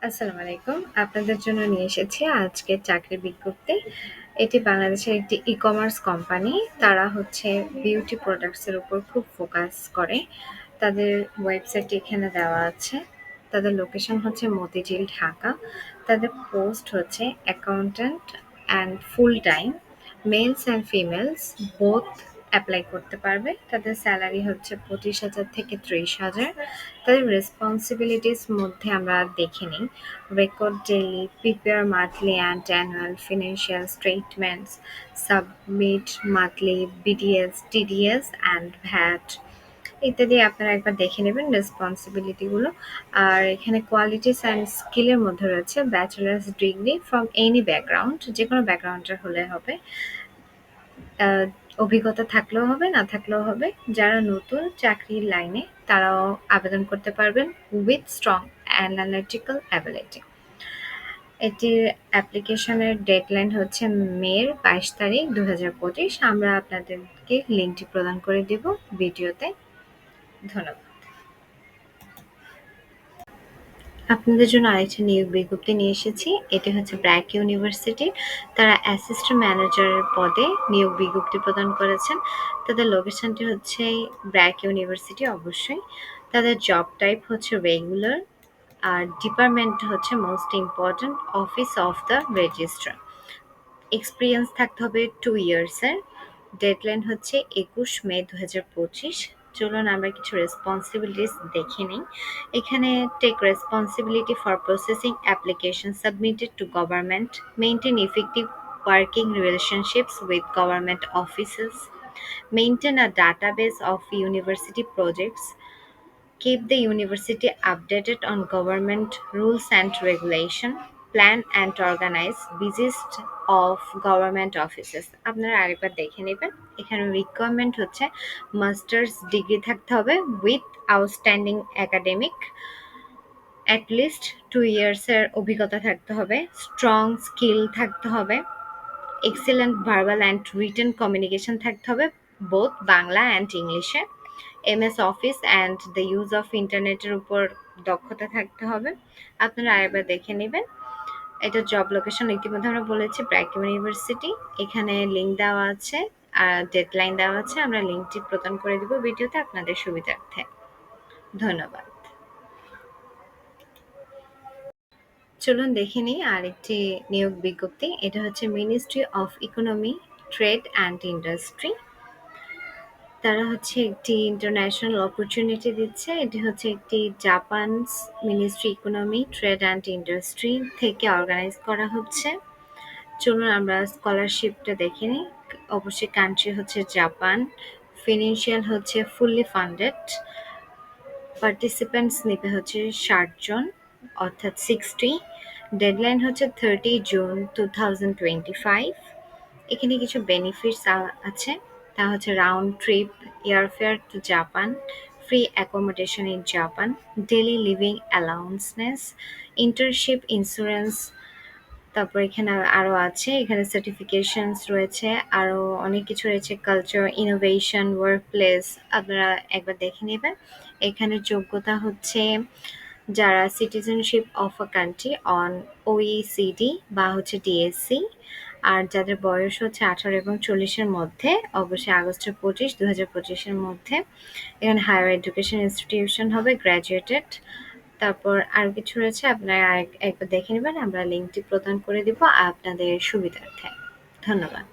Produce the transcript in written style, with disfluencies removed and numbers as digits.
আসসালামু আলাইকুম। আপনাদের জন্য নিয়ে এসেছি আজকের চাকরির বিজ্ঞপ্তি। এটি বাংলাদেশের একটি ই-কমার্স কোম্পানি। তারা হচ্ছে বিউটি প্রোডাক্টস এর উপর খুব ফোকাস করে। তাদের ওয়েবসাইট এখানে দেওয়া আছে। তাদের লোকেশন হচ্ছে মতিঝিল, ঢাকা। তাদের পোস্ট হচ্ছে accountant and full time. Males and females both apply করতে পারবে। তাদের স্যালারি হচ্ছে ২৫,০০০ থেকে ৩০,০০০। তাদের রেসপন্সিবিলিটিস মধ্যে আমরা দেখে নিই। Record daily, prepare monthly and annual financial statements, submit monthly BDS, TDS and VAT ইত্যাদি আপনারা একবার দেখে নেবেন রেসপন্সিবিলিটি গুলো। আর এখানে কোয়ালিটিস অ্যান্ড স্কিলের মধ্যে রয়েছে bachelors degree from any background, যে কোনো ব্যাকগ্রাউন্ডের হলে হবে। আহ, অভিজ্ঞতা থাকলেও হবে, না থাকলেও হবে। যারা নতুন চাকরির লাইনে তারাও আবেদন করতে পারবেন উইথ স্ট্রং অ্যানালিটিক্যাল অ্যাবিলিটি। এটির অ্যাপ্লিকেশনের ডেডলাইন হচ্ছে মের ২২ তারিখ ২০২৫। আমরা আপনাদেরকে লিঙ্কটি প্রদান করে দেব ভিডিওতে। ধন্যবাদ। আপনাদের জন্য আরেকটা নিয়োগ বিজ্ঞপ্তি নিয়ে এসেছি। এটি হচ্ছে ব্র্যাক ইউনিভার্সিটি। তারা অ্যাসিস্ট্যান্ট ম্যানেজারের পদে নিয়োগ বিজ্ঞপ্তি প্রদান করেছেন। তাদের লোকেশনটি হচ্ছে ব্র্যাক ইউনিভার্সিটি অবশ্যই। তাদের জব টাইপ হচ্ছে রেগুলার। আর ডিপার্টমেন্ট হচ্ছে most important office of the registrar. Experience থাকতে হবে 2 ইয়ার্সের। ডেডলাইন হচ্ছে ২১ মে ২০২৫। চলুন আমরা কিছু রেসপন্সিবিলিটিস দেখে নিই। এখানে take responsibility for processing application submitted to government, maintain effective working relationships with government offices, maintain a database of university projects, keep the university updated on government rules and regulation, plan and organize visits of government offices। আপনারা আরেকবার দেখে নেবেন। এখানে requirement হচ্ছে masters degree থাকতে হবে with outstanding academic, at least 2 ইয়ার্সের অভিজ্ঞতা থাকতে হবে, স্ট্রং স্কিল থাকতে হবে, excellent verbal and written communication থাকতে হবে বোথ বাংলা অ্যান্ড ইংলিশে, MS office and the use of ইন্টারনেটের উপর দক্ষতা থাকতে হবে। আপনারা আরেকবার দেখে নেবেন। এটা জব লোকেশন ইতিমধ্যে আমরা বলেছি ব্র্যাক ইউনিভার্সিটি। এখানে লিঙ্ক দেওয়া আছে আর ডেডলাইন দেওয়া আছে। আমরা লিঙ্কটি প্রদান করে দিব ভিডিওতে আপনাদের সুবিধার্থে। ধন্যবাদ। চলুন দেখে নিই আরেকটি নিয়োগ বিজ্ঞপ্তি। এটা হচ্ছে ministry of economy, trade and industry. তারা হচ্ছে একটি ইন্টারন্যাশনাল অপরচুনিটি দিচ্ছে। এটি হচ্ছে একটি জাপানস ministry economy, trade and industry থেকে অর্গানাইজ করা হচ্ছে। চলুন আমরা স্কলারশিপটা দেখে নিই। অবশ্যই কান্ট্রি হচ্ছে জাপান। ফিনান্সিয়াল হচ্ছে ফুললি ফান্ডেড। পার্টিসিপেন্টস নেবে হচ্ছে ৬০ জন অর্থাৎ 60। ডেডলাইন হচ্ছে 30 জুন 2025। এখানে কিছু বেনিফিটস আছে। তা হচ্ছে round trip airfare to Japan, free accommodation in Japan, daily living allowances, internship insurance. তারপর এখানে আরো আছে, এখানে সার্টিফিকেশনস রয়েছে, আরো অনেক কিছু রয়েছে, কালচার, ইনোভেশন, ওয়ার্ক প্লেস। আপনারা একবার দেখে নেবেন। এখানে যোগ্যতা হচ্ছে যারা citizenship of a country on OECD বা হচ্ছে ডিএসসি, আর যাদের বয়স হচ্ছে 18 এবং 40-এর মধ্যে, অবশ্যই আগস্টের 25 2025-এর মধ্যে। এখানে হায়ার এডুকেশন ইনস্টিটিউশন হবে গ্র্যাজুয়েটেড। তারপর আরো কিছু রয়েছে, আপনারা একবার দেখে নেবেন। আমরা লিঙ্কটি প্রদান করে দিব আপনাদের সুবিধার্থে। ধন্যবাদ।